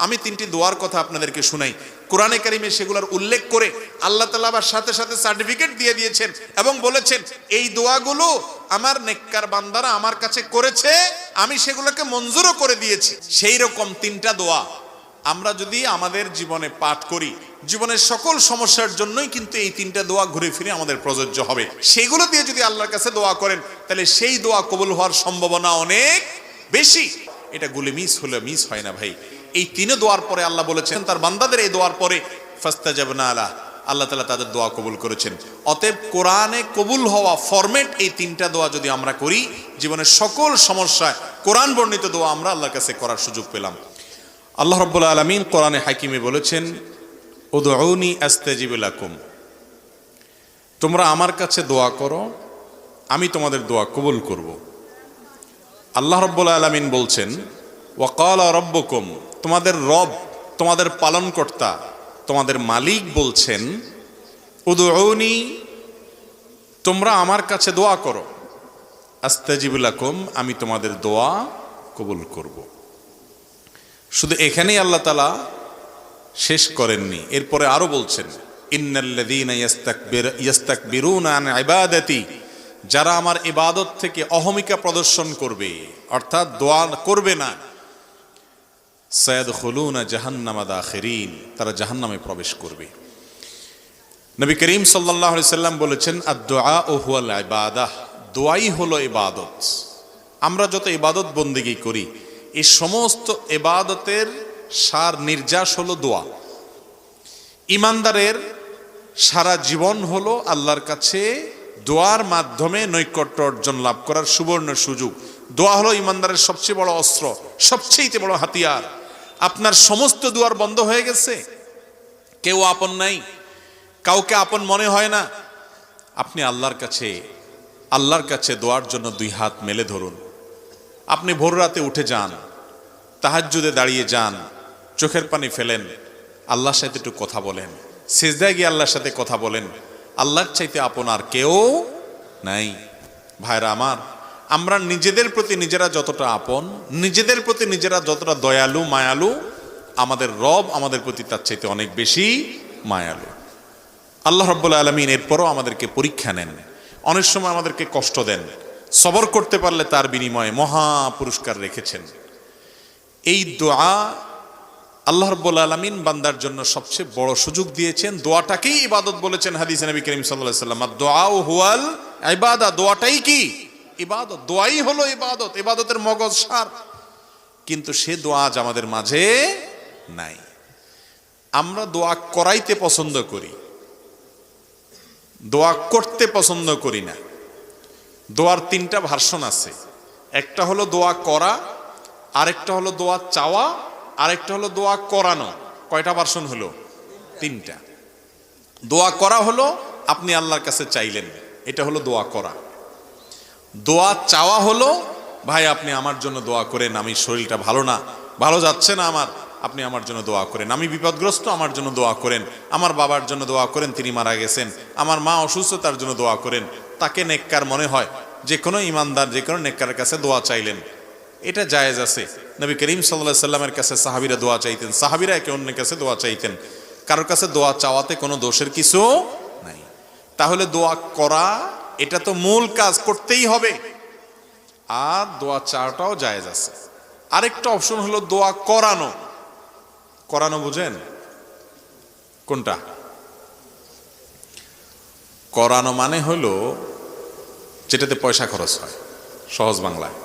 আমি তিনটি দোয়ার কথা আপনাদেরকে শুনাই। কোরআনে কারিমে সেগুলোর উল্লেখ করে আল্লাহ তাআলা আবার সাথে সাথে সার্টিফিকেট দিয়ে দিয়েছেন এবং বলেছেন এই দোয়াগুলো আমার নেককার বান্দারা আমার কাছে করেছে, আমি সেগুলোকে মঞ্জুরও করে দিয়েছি। সেই রকম তিনটা দোয়া আমরা যদি আমাদের জীবনে পাঠ করি, জীবনের সকল সমস্যার জন্যই কিন্তু এই তিনটা দোয়া ঘুরে ফিরে আমাদের প্রযোজ্য হবে। সেগুলো দিয়ে যদি আল্লাহর কাছে দোয়া করেন তাহলে সেই দোয়া কবুল হওয়ার সম্ভাবনা অনেক বেশি। এটা গুলে মিস হলে মিস হয় না ভাই। এই তিনে দোয়ার পরে আল্লাহ বলেছেন তার বান্দাদের এই দোয়ার পরে ফাস্তাজাবনা লাহ, আল্লাহ তাআলা তাদের দোয়া কবুল করেছেন। অতএব কোরআনে কবুল হওয়া ফরম্যাট এই তিনটা দোয়া যদি আমরা করি, জীবনের সকল সমস্যায় কোরআন বর্ণিত দোয়া আমরা আল্লাহর কাছে করার সুযোগ পেলাম। আল্লাহ রাব্বুল আলামিন কোরআনে হাকিমে বলেছেন উদউনি আস্তাজিব লাকুম, তোমরা আমার কাছে দোয়া করো, আমি তোমাদের দোয়া কবুল করব। আল্লাহ রাব্বুল আলামিন বলছেন ওয়াকালা রাব্বুকুম, তোমাদের রব, তোমাদের পালনকর্তা, তোমাদের মালিক বলছেন উদউনি, তোমরা আমার কাছে দোয়া করো, আস্তাজিব লাকুম, আমি তোমাদের দোয়া কবুল করব। শুধু এখানেই আল্লাহ তাআলা শেষ করেননি, এরপরে আরো বলছেন ইন্নাল্লাযীনা ইস্তাকবিরুনা আন ইবাদাতি, যারা আমার ইবাদত থেকে অহমিকা প্রদর্শন করবে, অর্থাৎ দোয়া করবে না, সায়াদখুলুনা জাহান্নামা দাখিরিন, তারা জাহান্নামে প্রবেশ করবে। নবী করিম সাল্লাল্লাহু আলাইহি সাল্লাম বলেছেন আদ-দুআ হুয়াল ইবাদাহ, দোয়াই হলো ইবাদত। আমরা যত ইবাদত বন্দেগী করি এই সমস্ত ইবাদতের সার নির্যাস হলো দোয়া। ঈমানদারের সারা জীবন হলো আল্লাহর কাছে দোয়ার মাধ্যমে নৈকট্য অর্জন লাভ করার সুবর্ণ সুযোগ। দোয়া হলো ঈমানদারের সবচেয়ে বড় অস্ত্র, সবচেয়ে বড় হাতিয়ার। আপনার সমস্ত দুয়ার বন্ধ হয়ে গেছে, কেউ আপন নাই, কাউকে আপন মনে হয় না, আপনি আল্লাহর কাছে দোয়ার জন্য দুই হাত মেলে ধরুন। আপনি ভোর রাতে উঠে যান, তাহাজ্জুদে দাঁড়িয়ে যান, চোখের পানি ফেলেন, আল্লাহর সাথে একটু কথা বলেন, সিজদায় গিয়ে আল্লাহর সাথে কথা বলেন। আল্লাহর চাইতে আপন আর কেউ নাই। ভাইরা আমার, আমরা নিজেদের প্রতি নিজেরা যতটা আপন, নিজেদের প্রতি নিজেরা যতটা দয়ালু মায়ালু, আমাদের রব আমাদের প্রতি তার চাইতে অনেক বেশি মায়ালু। আল্লাহ রাব্বুল আলামিন এরপরও আমাদেরকে পরীক্ষা নেন, অনেক সময় আমাদেরকে কষ্ট দেন, সবর করতে পারলে তার বিনিময়ে মহা পুরস্কার রেখেছেন। এই দোয়া আল্লাহ রাব্বুল আলামিন বান্দার জন্য সবচেয়ে বড় সুযোগ দিয়েছেন। দোয়াটাকেই ইবাদত বলেছেন হাদিসে নবী করিম সাল্লাল্লাহু আলাইহি ওয়াসাল্লাম, আদ-দুআ হুয়াল ইবাদা, দোয়াটাই কি ইবাদত, দোয়াই হলো ইবাদত, ইবাদতের মগজ সার। কিন্তু সে দোয়া আজ আমাদের মাঝে নাই। আমরা দোয়া করাইতে পছন্দ করি, দোয়া করতে পছন্দ করি না। দোয়ার তিনটা ভার্সন আছে, একটা হলো দোয়া করা, আরেকটা হলো দোয়া চাওয়া, আরেকটা হলো দোয়া করানো। কয়টা ভার্সন হলো? তিনটা। দোয়া করা হলো আপনি আল্লাহর কাছে চাইলেন, এটা হলো দোয়া করা। দোয়া চাওয়া হলো ভাই আপনি আমার জন্য দোয়া করেন, আমি শরীরটা ভালো না, ভালো যাচ্ছে না আমার, আপনি আমার জন্য দোয়া করেন, আমি বিপদগ্রস্ত, আমার জন্য দোয়া করেন, আমার বাবার জন্য দোয়া করেন, তিনি মারা গেছেন, আমার মা অসুস্থ, তার জন্য দোয়া করেন। তাকে নেককার মনে হয়, যে কোনো ইমানদার যে কোনো নেককারের কাছে দোয়া চাইলেন, এটা জায়েজ আছে। নবী করিম সাল্লাল্লাহু আলাইহি সাল্লামের কাছে সাহাবীরা দোয়া চাইতেন, সাহাবীরা একে অন্যের কাছে দোয়া চাইতেন, কারোর কাছে দোয়া চাওয়াতে কোনো দোষের কিছু নাই। তাহলে দোয়া করা এটা তো মূল কাজ, করতেই হবে, আর দোয়া চাওয়াটাও জায়েজ আছে। আরেকটা অপশন হলো দোয়া করানো। করানো বুঝেন কোনটা? করানো মানে হলো যেটাতে পয়সা খরচ হয়, সহজ বাংলায়।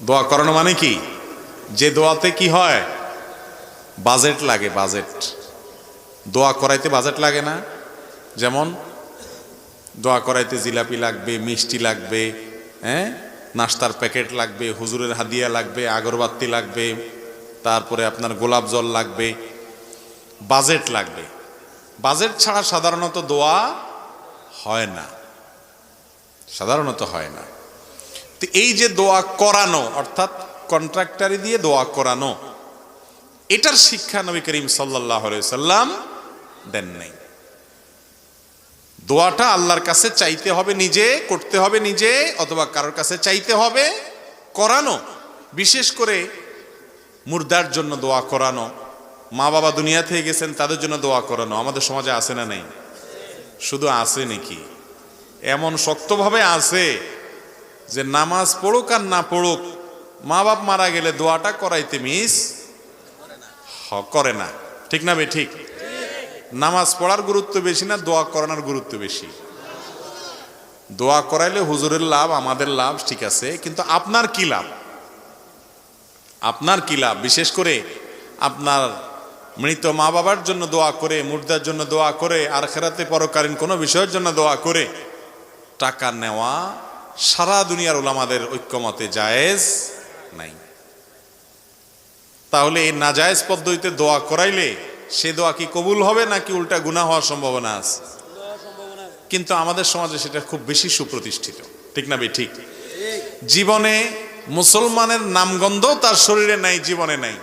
দোয়া করানো মানে কি? যে দোয়াতে কি হয়, বাজেট লাগে, বাজেট। দোয়া করাইতে বাজেট লাগে না? যেমন দোয়া করাইতে জিলাপি লাগবে, মিষ্টি লাগবে, নাস্তার প্যাকেট লাগবে, হুজুরের হাদিয়া লাগবে, আগরবাতি লাগবে, তারপরে আপনার গোলাপ জল লাগবে, বাজেট লাগবে। বাজেট ছাড়া সাধারণত দোয়া হয় না, সাধারণত হয় না। তো এই যে দোয়া করানো, অর্থাৎ কন্ট্রাক্টারি দিয়ে দোয়া করানো, এটার শিক্ষা নবী করিম সাল্লাল্লাহু আলাইহি সাল্লাম দেন নাই। দোয়াটা আল্লাহর কাছে চাইতে হবে নিজে, করতে হবে নিজে, অথবা কারোর কাছে চাইতে হবে, করানো। বিশেষ করে মুর্দার জন্য দোয়া করানো, মা বাবা দুনিয়া থেকে গেছেন, তাদের জন্য দোয়া করানো আমাদের সমাজে আছে না নেই? শুধু আছে নাকি, এমন শক্তভাবে আছে যে নামাজ পড়ুক আর না পড়ুক, মা বাপ মারা গেলে দোয়াটা করাইতে মিস করে না। ঠিক না বে ঠিক? নামাজ পড়ার গুরুত্ব বেশি না দোয়া করানোর গুরুত্ব বেশি? দোয়া করাইলে হুজুরের লাভ, আমাদের লাভ, ঠিক আছে, কিন্তু আপনার কি লাভ? আপনার কি লাভ? বিশেষ করে আপনার মৃত মা বাবার জন্য দোয়া করে, মুর্দার জন্য দোয়া করে, আর আখিরাতে পরকালীন কোনো বিষয়ের জন্য দোয়া করে টাকা নেওয়া সারা দুনিয়ার উলামাদের ঐক্যমতে জায়েজ নাই। তাহলে এই নাজায়েজ পদ্ধতিতে দোয়া করাইলে সে দোয়া কি কবুল হবে নাকি উল্টা গুনাহ হওয়ার সম্ভাবনা আছে? কিন্তু আমাদের সমাজে সেটা খুব বেশি সুপ্রতিষ্ঠিত। ঠিক না বে ঠিক? জীবনে মুসলমানের নামগন্ধ তার শরীরে নাই, জীবনে নাই,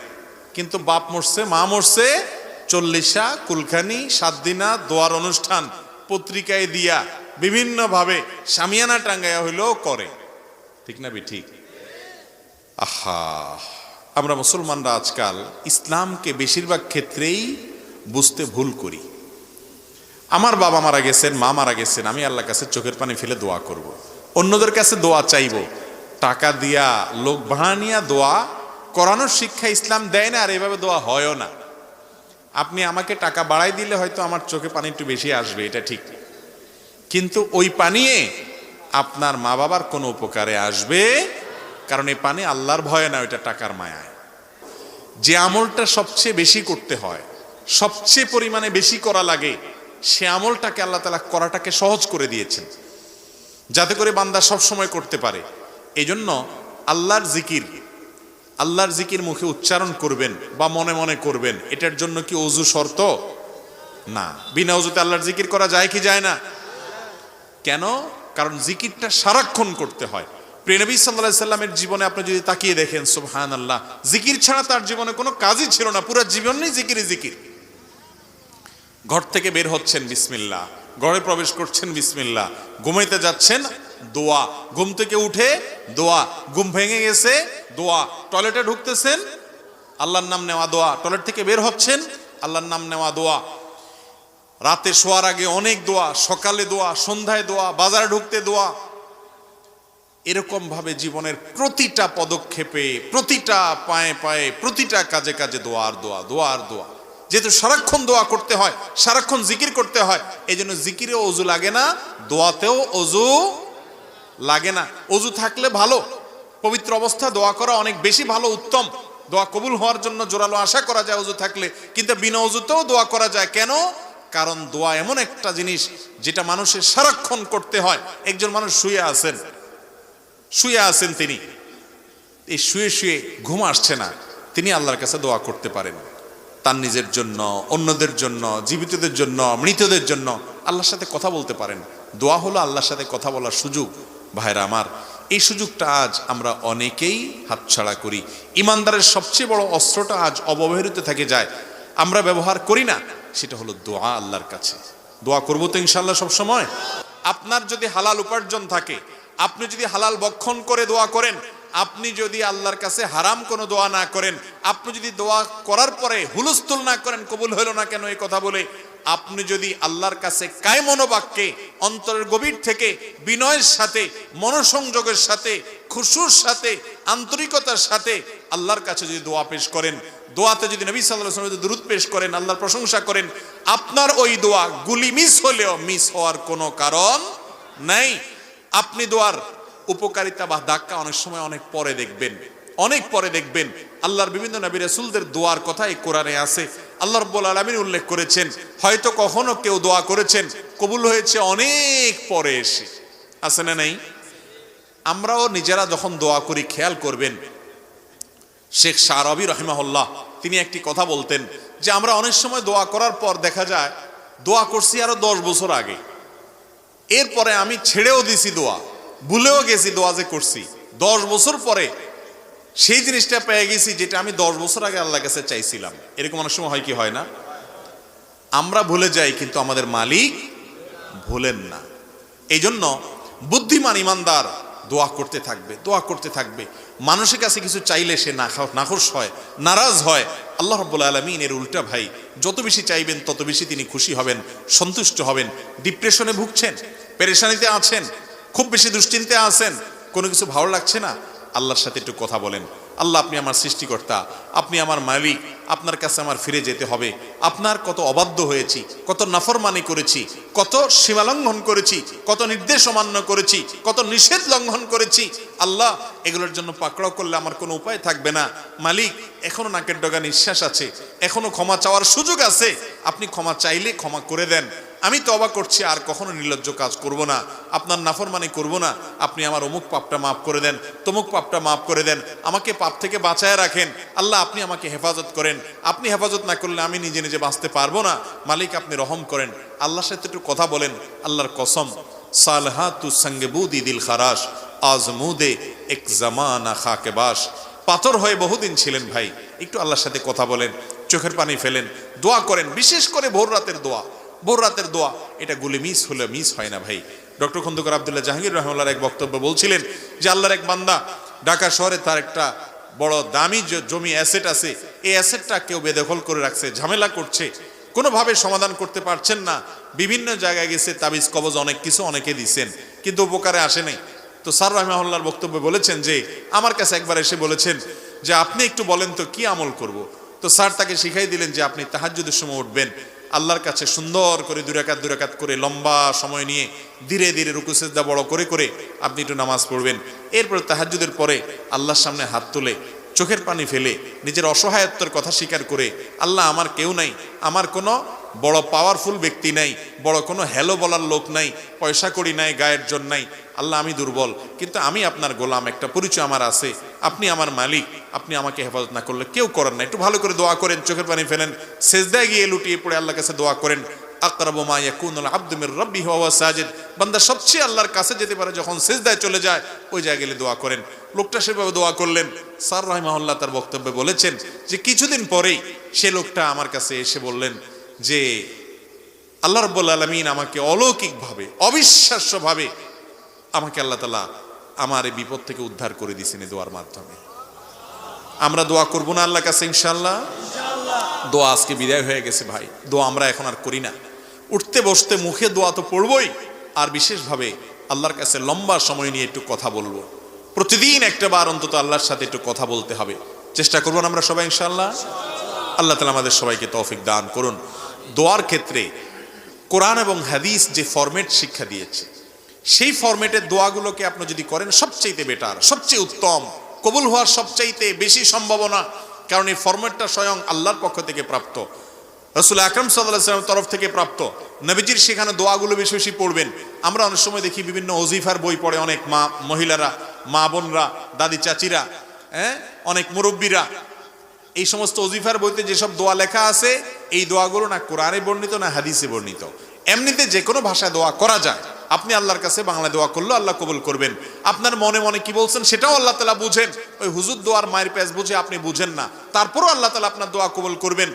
কিন্তু বাপ মরছে, মা মরছে, 40 কুলখানি 7 দিনা দোয়ার অনুষ্ঠান পত্রিকায় দিয়া বিভিন্নভাবে শামিয়ানা টাঙ্গাইয়া হইলেও করে। ঠিক না বে ঠিক? আহা, আমরা মুসলমানরা আজকাল ইসলামকে বেশিরভাগ ক্ষেত্রেই বুঝতে ভুল করি। আমার বাবা মারা গেছেন, মা মারা গেছেন, আমি আল্লাহর কাছে চোখের পানি ফেলে দোয়া করব। অন্যদের কাছে দোয়া চাইব, টাকা দিয়া লোক ভাড়া নিয়া দোয়া করানোর শিক্ষা ইসলাম দেয় না, আর এভাবে দোয়া হয়ও না। আপনি আমাকে টাকা বাড়াই দিলে হয়তো আমার চোখে পানি একটু বেশি আসবে, এটা ঠিক, কিন্তু ওই পানিয়ে আপনার মা বাবার কোনো উপকারে আসবে? কারণ এই পানি আল্লাহর ভয়ে না, ওইটা টাকার মায়ায়। যে আমলটা সবচেয়ে বেশি করতে হয়, সবচেয়ে পরিমাণে বেশি করা লাগে, সে আমলটাকে আল্লাহ তাআলা করাটাকে সহজ করে দিয়েছেন, যাতে করে বান্দা সব সময় করতে পারে। এই জন্য আল্লাহর জিকির মুখে উচ্চারণ করবেন বা মনে মনে করবেন, এটার জন্য কি ওযু শর্ত? না। বিনা ওযুতে আল্লাহর জিকির করা যায় কি যায় না? কেন? কারণ জিকিরটা সারাক্ষণ করতে হয়। প্রিয় নবী সাল্লাল্লাহু আলাইহি সাল্লামের জীবনে আপনি যদি তাকিয়ে দেখেন, সুবহানাল্লাহ, জিকির ছাড়া তার জীবনে কোনো কাজই ছিল না, পুরো জীবনই জিকির। ঘর থেকে বের হচ্ছেন বিসমিল্লাহ, ঘরে প্রবেশ করছেন বিসমিল্লাহ, ঘুমাইতে যাচ্ছেন দোয়া, ঘুম থেকে উঠে দোয়া, ঘুম ভেঙে গেছে দোয়া, টয়লেটে ঢুকতেছেন আল্লাহর নাম নেওয়া দোয়া, টয়লেট থেকে বের হচ্ছেন আল্লাহর নাম নেওয়া দোয়া, রাতে শোয়ার আগে অনেক দোয়া, সকালে দোয়া, সন্ধ্যায় দোয়া, বাজারে ঢুকতে দোয়া। এরকম ভাবে জীবনের প্রতিটা পদক্ষেপে, প্রতিটা পায়ে পায়ে, প্রতিটা কাজে কাজে দোয়া আর দোয়া, দোয়া আর দোয়া। যেহেতু সারাক্ষণ দোয়া করতে হয়, সারাক্ষণ জিকির করতে হয়, এই জন্য জিকিরেও অজু লাগে না, দোয়াতেও অজু লাগে না। অজু থাকলে ভালো, পবিত্র অবস্থা দোয়া করা অনেক বেশি ভালো, উত্তম। দোয়া কবুল হওয়ার জন্য জোরালো আশা করা যায় অজু থাকলে, কিন্তু বিনা অজুতেও দোয়া করা যায়। কেন? কারণ দোয়া এমন একটা জিনিস যেটা মানুষের সারাক্ষণ করতে হয়। একজন মানুষ শুয়ে আছেন, তিনি এই শুয়ে শুয়ে ঘুম আসছে না, তিনি আল্লাহর কাছে দোয়া করতে পারেন, তার নিজের জন্য, অন্যদের জন্য, জীবিতদের জন্য, মৃতদের জন্য আল্লাহর সাথে কথা বলতে পারেন। দোয়া হলো আল্লাহর সাথে কথা বলার সুযোগ। ভাইরা আমার, এই সুযোগটা আজ আমরা অনেকেই হাতছাড়া করি। ইমানদারের সবচেয়ে বড় অস্ত্রটা আজ অব্যবহৃত থেকে যায়, আমরা ব্যবহার করি না, সেটা হলো দোয়া। আল্লাহর কাছে দোয়া করবো তো ইনশাআল্লাহ সব সময়। আপনার যদি হালাল উপার্জন থাকে, আপনি যদি হালাল বক্ষণ করে দোয়া করেন, আপনি যদি আল্লাহর কাছে হারাম কোনো দোয়া না করেন, আপনি যদি দোয়া করার পরে হুলস্থুল না করেন কবুল হলো না কেন এই কথা বলে, আপনি যদি আল্লাহর কাছে কায় মনোবাক্যে, অন্তরের গভীর থেকে বিনয়ের সাথে, মনোসংযোগের সাথে, খুশুর সাথে, আন্তরিকতার সাথে আল্লাহর কাছে যদি দোয়া পেশ করেন, দোয়াতে যদি নবী সাল্লাল্লাহু আলাইহি ওয়াসাল্লাম দুরূদ পেশ করেন, আল্লাহর প্রশংসা করেন, আপনার ওই দোয়া গুলি মিস হলেও মিস হওয়ার কোনো কারণ নাই। আপনি দোয়ার উপকারিতা বা ধাক্কা অনেক সময় অনেক পরে দেখবেন। আল্লাহর বিভিন্ন নবী রাসূলদের দোয়ার কথা এই কোরআনে আছে। আল্লাহ রাব্বুল আলামিন উল্লেখ করেছেন, হয়তো কখনো কেউ দোয়া করেছেন কবুল হয়েছে অনেক পরে এসে, আছে না নাই? আমরাও নিজেরা যখন দোয়া করি খেয়াল করবেন, শেখ শাহরাবি রাহিমাহুল্লাহ তিনি একটি কথা বলতেন যে আমরা অনেক সময় দোয়া করার পর দেখা যায় দোয়া করছি আরো 10 বছর আগে, এরপরে আমি ছেড়েও দিছি দোয়া, ভুলেও গেছি দোয়া যে করছি, 10 বছর পরে সেই জিনিসটা পেয়ে গেছি যেটা আমি 10 বছর আগে আল্লাহর কাছে চাইছিলাম। এরকম অনেক সময় হয় কি হয় না? আমরা ভুলে যাই, কিন্তু আমাদের মালিক ভুলেন না। এই জন্য বুদ্ধিমান ইমানদার দোয়া করতে থাকবে, দোয়া করতে থাকবে। মানুষের কাছে কিছু চাইলে সে নাখোশ হয়, নারাজ হয়। আল্লাহ রাব্বুল আলামিন এর উল্টা ভাই, যত বেশি চাইবেন তত বেশি তিনি খুশি হবেন, সন্তুষ্ট হবেন। ডিপ্রেশনে ভুগছেন, পেরেশানিতে আছেন, খুব বেশি দুশ্চিন্তায় আছেন, কোনো কিছু ভালো লাগছে না, আল্লাহর সাথে একটু কথা বলেন। আল্লাহ, আপনি আমার সৃষ্টিকর্তা, আপনি আমার মালিক, আপনার কাছে আমার ফিরে যেতে হবে। আপনার কত অবাধ্য হয়েছি, কত নাফরমানি করেছি, কত সীমালঙ্ঘন করেছি, কত নির্দেশ অমান্য করেছি, কত নিষেধ লঙ্ঘন করেছি। আল্লাহ, এগুলোর জন্য পাকড়াও করলে আমার কোনো উপায় থাকবে না। মালিক, এখনো নাকের ডগা নিঃশ্বাস আছে, এখনো ক্ষমা চাওয়ার সুযোগ আছে। আপনি ক্ষমা চাইলে ক্ষমা করে দেন। আমি তওবা করছি, আর কখনো নির্লজ্জ কাজ করব না, আপনার নাফরমানি করব না। আপনি আমার অমুক পাপটা মাফ করে দেন, তমুক পাপটা মাফ করে দেন, আমাকে পাপ থেকে বাঁচায় রাখেন। আল্লাহ, আপনি আমাকে হেফাজত করেন। আপনি হেফাজত না করলে আমি নিজে নিজে বাঁচতে পারবো না। মালিক, আপনি রহম করেন। আল্লাহর সাথে একটু কথা বলেন। আল্লাহর কসম, সালহাতু সঙ্গবুদি দিল খারাস আজমুদে এক জামানা খাকে বাস। পাথর হয়ে বহুদিন ছিলেন ভাই, একটু আল্লাহর সাথে কথা বলেন, চোখের পানি ফেলেন, দোয়া করেন। বিশেষ করে ভোর রাতের দোয়া, ভোর রাতের দোয়া, এটা গুলি মিস হলে মিস হয় না ভাই। ডক্টর খন্দকার আব্দুল্লাহ জাহাঙ্গীর রহমাল্লাহর এক বক্তব্য বলছিলেন যে আল্লাহর এক বান্দা ঢাকা শহরে তার একটা বড় দামি জমি অ্যাসেট আছে, এই অ্যাসেটটা কেউ বেদখল করে রাখছে, ঝামেলা করছে, কোনোভাবে সমাধান করতে পারছেন না। বিভিন্ন জায়গায় গেছে, তাবিজ কবজ অনেক কিছু অনেকে দিচ্ছেন, কিন্তু উপকারে আসে নাই। তো স্যার রহমাহুল্লাহর বক্তব্যে বলেছেন যে আমার কাছে একবার এসে বলেছেন যে আপনি একটু বলেন তো কি আমল করব। তো স্যার তাকে শিখাই দিলেন যে আপনি তাহাজ্জুদের সময় উঠবেন, আল্লাহর কাছে সুন্দর করে দুই রাকাত করে লম্বা সময় নিয়ে ধীরে ধীরে রুকু সিজদা বড় করে করে আপনি একটু নামাজ পড়বেন। এরপর তাহাজ্জুদের পরে আল্লাহর সামনে হাত তুলে চোখের পানি ফেলে নিজের অসহায়ত্বের কথা স্বীকার করে, আল্লাহ, আমার কেউ নাই, আমার কোনো বড় পাওয়ারফুল ব্যক্তি নাই, বড় কোনো হ্যালো বলার লোক নাই, পয়সা কড়ি নাই, গায়ের জন নাই, আল্লাহ আমি দুর্বল, কিন্তু আমি আপনার গোলাম, একটা পরিচয় আমার আছে, আপনি আমার মালিক, আপনি আমাকে হেফাজত না করলে কেউ করেন না। একটু ভালো করে দোয়া করেন, চোখের পানি ফেলেন, সেজদায় গিয়ে লুটিয়ে পড়ে আল্লাহর কাছে দোয়া করেন। আকরাবু মা ইয়াকুনুল আবদু মির রাব্বিহি ওয়া সাজিদ, বান্দা সবচেয়ে আল্লাহর কাছে যেতে পারে যখন সিজদায় চলে যায়, ওই জায়গায় গেলে দোয়া করেন। লোকটা সেভাবে দোয়া করলেন। স্যার রাহিমাহুল্লাহ তার বক্তব্যে বলেছেন যে কিছুদিন পরেই সে লোকটা আমার কাছে এসে বললেন যে আল্লাহ রাব্বুল আলামিন আমাকে অলৌকিকভাবে, অবিশ্বাস্যভাবে আমাকে আল্লাহ তাআলা আমার এই বিপদ থেকে উদ্ধার করে দিয়েছেন এই দোয়ার মাধ্যমে। আমরা দোয়া করবো না আল্লাহর কাছে ইনশাআল্লাহ? দোয়া আজকে বিদায় হয়ে গেছে ভাই, দোয়া আমরা এখন আর করি না। উঠতে বসতে মুখে দোয়া তো পড়বই, আর বিশেষভাবে আল্লাহর কাছে লম্বা সময় নিয়ে একটু কথা বলবো। প্রতিদিন একটা বার অন্তত আল্লাহর সাথে একটু কথা বলতে হবে। চেষ্টা করবো আমরা সবাই ইনশাআল্লাহ। আল্লাহ তাআলা আমাদের সবাইকে তৌফিক দান করুন। দোয়ার ক্ষেত্রে কোরআন এবং হাদিস যে ফরম্যাট শিক্ষা দিয়েছে, সেই ফরম্যাটের দোয়াগুলোকে আপনি যদি করেন সবচাইতে বেটার, সবচেয়ে উত্তম, কবুল হওয়ার সবচাইতে বেশি সম্ভাবনা। কারণ এই ফরম্যাটটা স্বয়ং আল্লাহর পক্ষ থেকে প্রাপ্ত, রাসূল আকরাম সাল্লাল্লাহু আলাইহি ওয়াসাল্লামের তরফ থেকে প্রাপ্ত। নবীজির সেখানে দোয়াগুলো বেশি বেশি পড়বেন। আমরা অনেক সময় দেখি বিভিন্ন ওজিফার বই পড়ে অনেক মহিলারা, মা বোনরা, দাদি চাচিরা, অনেক মুরব্বীরা। এই সমস্ত ওজিফার বইতে যেসব দোয়া লেখা আছে, এই দোয়াগুলো না কোরআনে বর্ণিত না হাদিসে বর্ণিত। এমনিতে যে কোনো ভাষায় দোয়া করা যায়। আপনি আল্লাহর কাছে বাংলা দোয়া করলেও আল্লাহ কবুল করবেন। আপনার মনে মনে কি বলছেন সেটাও আল্লাহ তাআলা বুঝেন। ওই হুজুর দোয়ার মায়ের পেঁয়াজ বুঝে আপনি বুঝেন না, তারপরও আল্লাহ তাআলা আপনার দোয়া কবুল করবেন।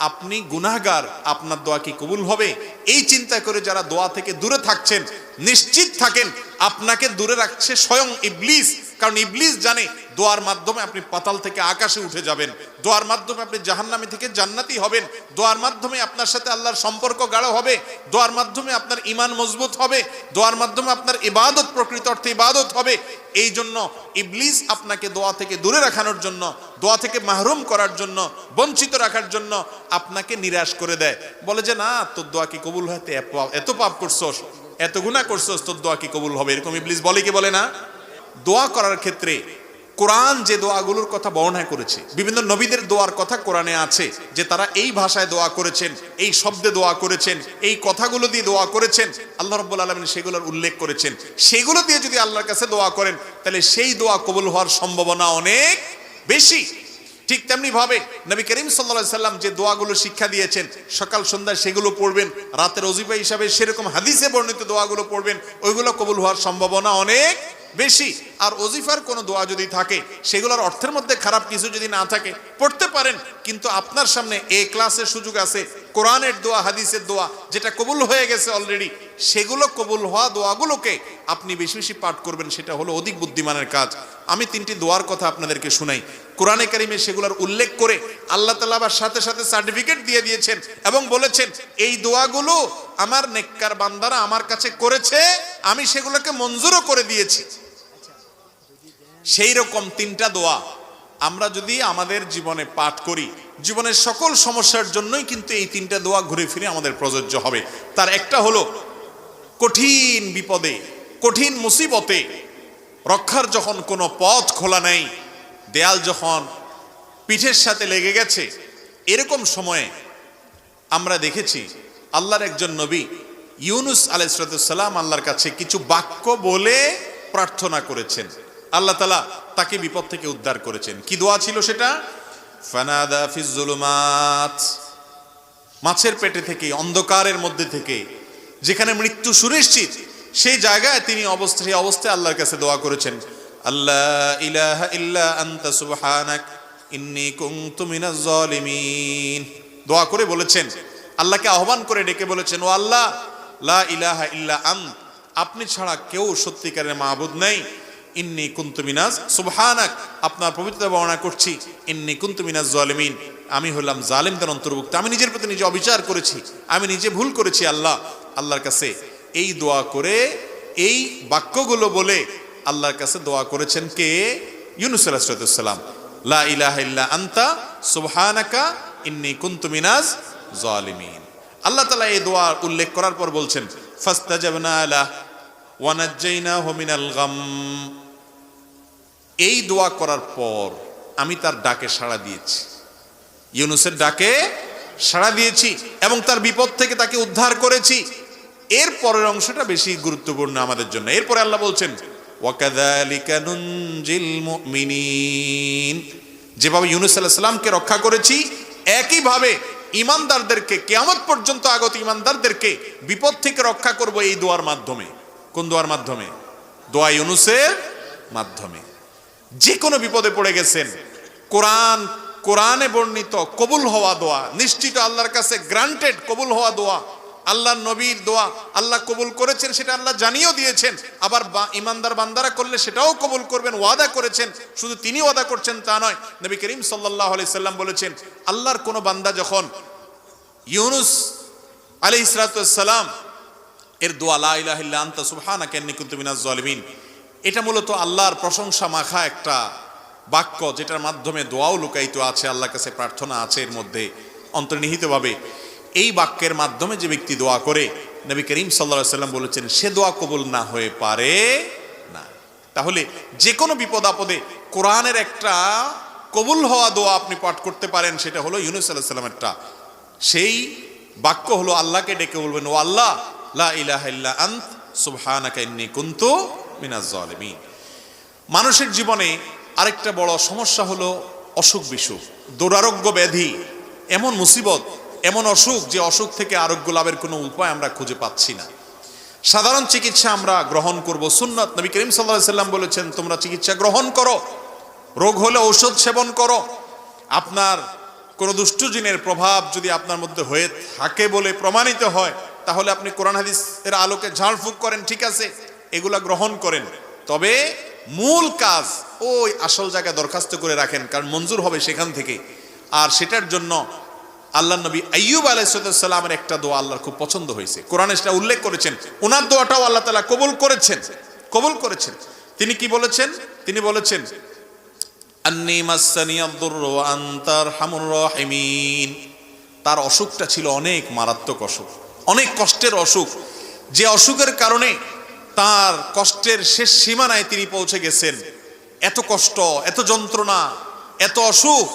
আপনি গুনাহগার, আপনার দোয়া কি কবুল হবে? এই চিন্তা করে যারা দোয়া থেকে দূরে থাকছেন, নিশ্চিত থাকেন আপনাকে দূরে রাখছে স্বয়ং ইবলিস। কারণ ইবলিস জানে দোয়ার মাধ্যমে আপনি পাতাল থেকে আকাশে উঠে যাবেন, দোয়ার মাধ্যমে আপনি জাহান্নামী থেকে জান্নাতি হবেন, দোয়ার মাধ্যমে আপনার সাথে আল্লাহর সম্পর্ক গাঢ় হবে, দোয়ার মাধ্যমে আপনার ঈমান মজবুত হবে, দোয়ার মাধ্যমে আপনার ইবাদত প্রকৃত অর্থে ইবাদত হবে। এই জন্য ইবলিস আপনাকে দোয়া থেকে দূরে রাখানোর জন্য, দোয়া থেকে মাহরুম করার জন্য, বঞ্চিত রাখার জন্য আপনাকে নিরাশ করে দেয়। বলে যে না, তোর দোয়া কি কবুল হতে, এত পাপ করছস, এত গুনাহ করছস, তোর দোয়া কি কবুল হবে? এরকম ইবলিস বলে কি বলে না? দোয়া করার ক্ষেত্রে কোরআন যে দোয়াগুলোর কথা বর্ণনা করেছে, বিভিন্ন নবীদের দোয়ার কথা কোরআনে আছে যে তারা এই ভাষায় দোয়া করেছেন, এই শব্দে দোয়া করেছেন, এই কথাগুলো দিয়ে দোয়া করেছেন। আল্লাহ রাব্বুল আলামিন সেগুলোর উল্লেখ করেছেন। সেগুলো দিয়ে যদি আল্লাহর কাছে দোয়া করেন, তাহলে সেই দোয়া কবুল হওয়ার সম্ভাবনা অনেক বেশি। ঠিক তেমনি ভাবে নবী করিম সাল্লাল্লাহু আলাইহি সাল্লাম যে দোয়াগুলো শিক্ষা দিয়েছেন, সকাল সন্ধ্যায় সেগুলো পড়বেন, রাতের ওজিফা হিসাবে সেরকম হাদিসে বর্ণিত দোয়াগুলো পড়বেন, ওইগুলো কবুল হওয়ার সম্ভাবনা অনেক বেশি। আর ওজিফার কোনো দোয়া যদি থাকে, সেগুলোর অর্থের মধ্যে খারাপ কিছু যদি না থাকে, পড়তে পারেন, কিন্তু আপনার সামনে এ ক্লাসের সুযোগ আছে, কোরআনের দোয়া, হাদিসের দোয়া যেটা কবুল হয়ে গেছে অলরেডি, সেগুলো কবুল হওয়া দোয়াগুলোকে আপনি বেশি বেশি পাঠ করবেন, সেটা হলো অধিক বুদ্ধিমানের কাজ। আমি তিনটি দোয়ার কথা আপনাদেরকে শুনাই। কোরআনে কারিমে সেগুলোর উল্লেখ করে আল্লাহ তাআলা আবার সাথে সাথে সার্টিফিকেট দিয়ে দিয়েছেন এবং বলেছেন এই দোয়াগুলো আমার নেককার বান্দারা আমার কাছে করেছে, আমি সেগুলোকে মঞ্জুরও করে দিয়েছি। সেই রকম তিনটা দোয়া আমরা যদি আমাদের জীবনে পাঠ করি, জীবনের সকল সমস্যার জন্যই কিন্তু এই তিনটা দোয়া ঘুরে ফিরে আমাদের প্রযোজ্য হবে। তার একটা হলো কঠিন বিপদে, কঠিন মুসিবতে রক্ষার যখন কোনো পথ খোলা নেই, দেয়াল যখন পিঠের সাথে লেগে গেছে, এরকম সময়ে আমরা দেখেছি আল্লাহর একজন নবী ইউনুস আলাইহিস সালাম আল্লাহর কাছে কিছু বাক্য বলে প্রার্থনা করেছেন। আল্লাহ তাআলা তাকে বিপদ থেকে উদ্ধার করেছেন। কি দোয়া ছিল সেটা? ফানাদা ফিজ জুলুমাত, মাছের পেটে থেকে, অন্ধকারের মধ্যে থেকে, যেখানে মৃত্যু সুনিশ্চিত, সেই জায়গায় তিনি অবস্থায় আল্লাহর কাছে দোয়া করেছেন, আল্লাহ ইলাহা ইল্লা আনতা সুবহানাক ইন্নী কুনতু মিনাজ জালিমিন। দোয়া করে বলেছেন, আল্লাহকে আহ্বান করে ডেকে বলেছেন, ও আল্লাহ, লা ইলাহা ইল্লা আন্ত, আপনি ছাড়া কেউ সত্যিকারের মাবুদ নেই। ইন্নী কুনতু মিনাজ সুবহানাক, আপনার পবিত্রতা বর্ণনা করছি। ইন্নী কুনতু মিনাজ জালিমিন, আমি হলাম জালিমদের অন্তর্ভুক্ত। আমি নিজের প্রতি নিজে অবিচার করেছি, আমি নিজে ভুল করেছি। আল্লাহর কাছে এই দোয়া করে, এই বাক্যগুলো বলে আল্লাহর কাছে দোয়া করেছেন কে? ইউনুস আলাইহিস সালাম। লা ইলাহা ইল্লা আনতা সুবহানাকা ইন্নী কুনতু মিনাজ জালিমিন। আল্লাহ তাআলা এই দোয়া উল্লেখ করার পর বলছেন, ফাস্তাজাবনা লাহু ওয়া নাজ্জাইনাহু মিনাল গাম। এই দোয়া করার পর আমি তার ডাকে সাড়া দিয়েছি, ইউনুসের ডাকে সাড়া দিয়েছি এবং তার বিপদ থেকে তাকে উদ্ধার করেছি। এর পরের অংশটা বেশি গুরুত্বপূর্ণ আমাদের জন্য। এরপরে আল্লাহ বলছেন, ওয়াকাযালিকা নুনজিল মুমিনিন, যেভাবে ইউনুস আলাইহিস সালামকে রক্ষা করেছি, একইভাবে ঈমানদারদেরকে, কিয়ামত পর্যন্ত আগত ঈমানদারদেরকে বিপদ থেকে রক্ষা করব এই দোয়ার মাধ্যমে। কোন দোয়ার মাধ্যমে? দোয়া ইউনুসের মাধ্যমে। যে কোনো বিপদে পড়ে গেছেন, কোরআনে বর্ণিত কবুল হওয়া দোয়া, নিশ্চিত আল্লাহর কাছে গ্রান্টেড কবুল হওয়া দোয়া, আল্লাহর নবীর দোয়া আল্লাহ কবুল করেছেন, সেটা আল্লাহ জানিয়েও দিয়েছেন। আবার ঈমানদার বান্দারা করলে সেটাও কবুল করবেন, ওয়াদা করেছেন। শুধু তিনি ওয়াদা করছেন তা নয়, নবী করিম সাল্লাল্লাহু আলাইহি সাল্লাম বলেছেন, আল্লাহর কোনো বান্দা যখন ইউনুস আলাইহিস সালাম এর দোয়া লা ইলাহা ইল্লা আনতা সুবহানাকা ইন্নী কুনতু মিনাজ জালিমিন, এটা মূলত আল্লাহর প্রশংসা মাখা একটা বাক্য, যেটার মাধ্যমে দোয়াও লুকায়িত আছে, আল্লাহর কাছে প্রার্থনা আছে এর মধ্যে অন্তর্নিহিতভাবে। এই বাক্যের মাধ্যমে যে ব্যক্তি দোয়া করে, নবী করিম সাল্লাল্লাহু আলাইহি সাল্লাম বলেছেন, সে দোয়া কবুল না হয়ে পারে না। তাহলে যে কোনো বিপদ আপদে কোরআনের একটা কবুল হওয়া দোয়া আপনি পাঠ করতে পারেন, সেটা হলো ইউনুস আলাইহিস সালামেরটা। সেই বাক্য হলো, আল্লাহকে ডেকে বলবেন, ও আল্লাহ, লা ইলাহা ইল্লা আন্ত সুবহানাকা ইন্নী কুনতু মিনাজ জালিমিন। মানুষের জীবনে আরেকটা বড় সমস্যা হলো অসুখ বিসুখ, দুরারোগ্য ব্যাধি, এমন মুসিবত, এমন অসুখ, যে অসুখ থেকে আরোগ্য লাভের কোনো উপায় আমরা খুঁজে পাচ্ছি না। সাধারণ চিকিৎসা আমরা গ্রহণ করব, সুন্নাত। নবী করিম সাল্লাল্লাহু আলাইহি সাল্লাম বলেছেন, তোমরা চিকিৎসা গ্রহণ করো, রোগ হলে ঔষধ সেবন করো। আপনার কোনো দুষ্ট জিনের প্রভাব যদি আপনার মধ্যে হয়ে থাকে বলে প্রমাণিত হয়, তাহলে আপনি কোরআন হাদিসের আলোকে ঝাড়ফুঁক করেন, ঠিক আছে, এগুলা গ্রহণ করেন। তবে মূল কাজ ওই আসল জায়গায় দরখাস্ত করে রাখেন, কারণ মঞ্জুর হবে সেখান থেকে। আর সেটার জন্য আল্লাহ নবী আইয়ুব আলাইহিস সালামের একটা দোয়া আল্লাহর খুব পছন্দ হয়েছে, কোরআনে সেটা উল্লেখ করেছেন। ওনার দোয়াটাও আল্লাহ তাআলা কবুল করেছেন। তিনি কি বলেছেন? তিনি বলেছেন, আন্নী মাসসানিয়াদ দুররু ওয়া আনতা আরহামুর রাহিমিন। তার অসুখটা ছিল অনেক মারাত্মক অসুখ, অনেক কষ্টের অসুখ, যে অসুখের কারণে তার কষ্টের শেষ সীমানায় তিনি পৌঁছে গেছেন। এত কষ্ট, এত যন্ত্রণা, এত অসুখ,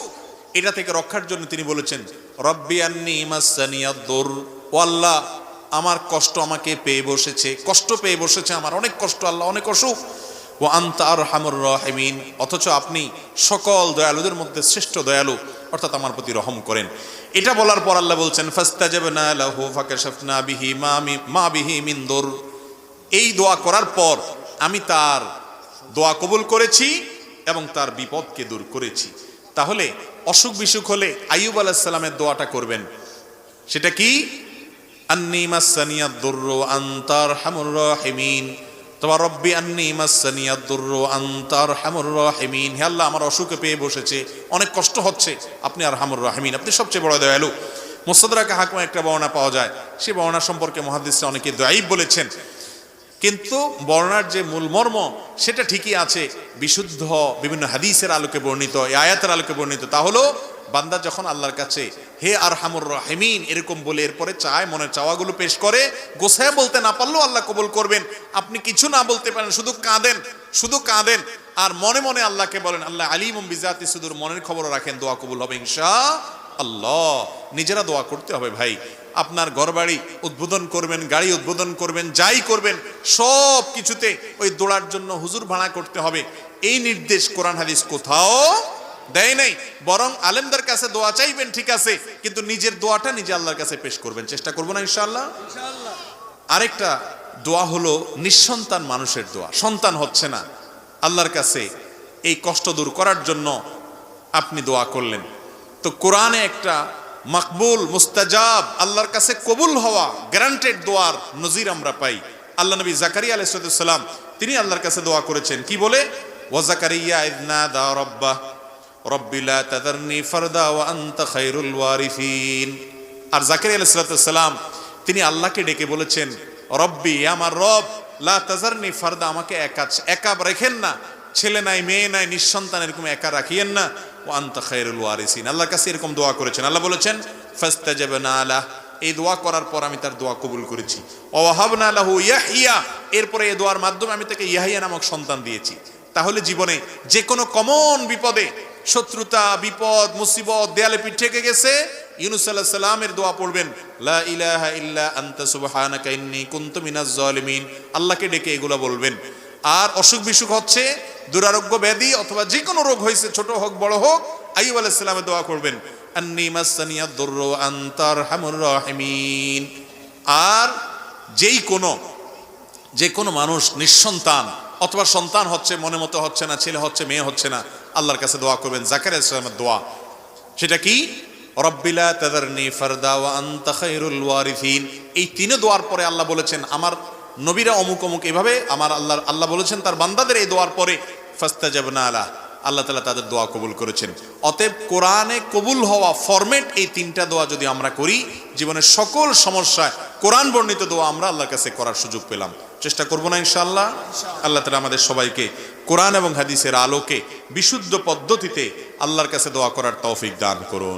এটা থেকে রক্ষার জন্য তিনি বলেছেন, রব্বি আন্নী মাসসানিয়াদ দুর, ও আল্লাহ, আমার কষ্ট আমাকে পেয়ে বসেছে, কষ্ট পেয়ে বসেছে আমার, অনেক কষ্ট আল্লাহ, অনেক অসুখ। ওয়া আনতা আরহামুর রাহিমিন, অথচ আপনি সকল দয়ালুদের মধ্যে শ্রেষ্ঠ দয়ালু, অর্থাৎ আমার প্রতি রহম করেন। এটা বলার পর আল্লাহ বলছেন, ফাস্তাজাবনা লাহু ফাকাশাফনা বিহি মা বিহি মিন দুর। এই দোয়া করার পর আমি তার দোয়া কবুল করেছি এবং তার বিপদকে দূর করেছি। তাহলে অসুখ বিসুখ হলে আইয়ুব আলাইহিস সালামের দোয়াটা করবেন। সেটা কি? আন্নী মাসসানিয়াদ দুররু আনতা আরহামুর রাহিমিন। তোমার রব্বি আন্নী মাসসানিয়াদ দুররু আনতা আরহামুর রাহিমিন। হে আল্লাহ, আমার অসুখে পেয়ে বসেছে, অনেক কষ্ট হচ্ছে, আপনি আরহামুর রাহিমিন, আপনি সবচেয়ে বড় দয়ালু। মুস্তাদরাক হাকিমে একটা বর্ণনা পাওয়া যায়, সেই বর্ণনা সম্পর্কে মুহাদ্দিসরা অনেকে দাঈফ বলেছেন, কিন্তু বর্ণনার যে মূল মর্ম সেটা ঠিকই আছে। বিশুদ্ধ বিভিন্ন হাদিসের আলোকে বর্ণিত, এই আয়াতের আলোকে বর্ণিত। তা হলো বান্দা যখন আল্লাহর কাছে হে আরহামুর রাহিমিন এরকম বলে এরপরে চায়, মনের চাওয়াগুলো পেশ করে, গোছায় বলতে না পারলেও আল্লাহ কবুল করবেন। আপনি কিছু না বলতে পারেন, শুধু কাঁদেন, শুধু কাঁদেন, আর মনে মনে আল্লাহকে বলেন, আল্লাহ আলিমুম বিজাতি সুদূর, মনের খবর রাখেন, দোয়া কবুল হবে ইনশাআল্লাহ। নিজেরা দোয়া করতে হবে ভাই। আপনার ঘরবাড়ি উদ্বোধন করবেন, গাড়ি উদ্বোধন করবেন, যাই করবেন, সব কিছুতে ওই দোয়ার জন্য হুজুর ভাড়া করতে হবে, এই নির্দেশ কোরআন হাদিস কোথাও দেয় নাই। বরং আলেমদের কাছে দোয়া চাইবেন, ঠিক আছে, কিন্তু নিজের দোয়াটা নিজে আল্লাহর কাছে পেশ করবেন। চেষ্টা করবো না ইনশাআল্লাহ। আরেকটা দোয়া হলো নিঃসন্তান মানুষের দোয়া। সন্তান হচ্ছে না, আল্লাহর কাছে এই কষ্ট দূর করার জন্য আপনি দোয়া করলেন। তো কোরআনে একটা মাকবুল, মুস্তাজাব, আল্লাহর কাছে কবুল হওয়া গ্যারান্টেড দোয়ার নজির আমরা পাই। আল্লাহ নবী জাকারিয়া আলাইহিস সালাম তিনি আল্লাহর কাছে দোয়া করেছেন, কি বলে? ওয়া জাকারিয়া ইয নাদা রাব্বাহ রব্বি লা তাযারনি ফারদা ওয়া আনতা খায়রুল ওয়ারিসিন। আর জাকারিয়া আলাইহিস সালাম তিনি আল্লাহকে ডেকে বলেছেন, রব্বি, আমার রব, লা তাযারনি ফারদা, আমাকে একা রেখেন না, ছেলে নাই, মেয়ে নাই, নিঃসন্তান, এরকম একা রাখিয়েন না, ওয়া আনতা খায়রুল ওয়ারিসিন। আল্লাহর কাছে এরকম দোয়া করেছেন। আল্লাহ বলেছেন ফাস্তাজাবনা লাহ, এই দোয়া করার পর আমি তার দোয়া কবুল করেছি। ওয়া ওয়াহাবনা লাহু ইয়াহইয়া, এরপরে এই দোয়ার মাধ্যমে আমি তাকে ইয়াহইয়া নামক সন্তান দিয়েছি। তাহলে জীবনে যে কোনো কমন বিপদে, শত্রুতা, বিপদ, মুসিবত, দেয়ালে পিঠ ঠেকে গেছে, ইউনূস আলাইহিস সালামের দোয়া পড়বেন, লা ইলাহা ইল্লা আনতা সুবহানাকা ইন্নী কুনতু মিনাজ জালিমিন। আল্লাহকে ডেকে এগুলো বলবেন। আর অসুখ বিসুখ হচ্ছে, দুরারোগ্য ব্যাধি অথবা যে কোনো রোগ হয়েছে, ছোট হোক বড় হোক, আইয়ুব আলাইহিস সালামের দোয়া করবেন, আন্নী মাসসানিয়াদ দুররু আনতা আরহামুর রাহিমিন। আর যে কোনো মানুষ নিঃসন্তান অথবা সন্তান হচ্ছে, মনে মতো হচ্ছে না, ছেলে হচ্ছে, মেয়ে হচ্ছে না, আল্লাহর কাছে দোয়া করবেন জাকারিয়া আলাইহিস সালামের দোয়া। সেটা কি? রব্বি লা তাযারনি ফারদা ওয়া আনতা খায়রুল ওয়ারিসিন। এই তিনে দোয়ার পরে আল্লাহ বলেছেন, আমার নবীরা অমুক অমুক এভাবে, আমার আল্লাহ বলেছেন তার বান্দাদের এই দোয়ার পরে ফাস্তাজাবনা লাহ, আল্লাহ তাআলা তাদের দোয়া কবুল করেছেন। অতএব কোরআনে কবুল হওয়া ফরম্যাট এই তিনটা দোয়া যদি আমরা করি, জীবনের সকল সমস্যায় কোরআন বর্ণিত দোয়া আমরা আল্লাহর কাছে করার সুযোগ পেলাম। চেষ্টা করবো না ইনশাআল্লাহ? আল্লাহ তাআলা আমাদের সবাইকে কোরআন এবং হাদিসের আলোকে বিশুদ্ধ পদ্ধতিতে আল্লাহর কাছে দোয়া করার তৌফিক দান করুন।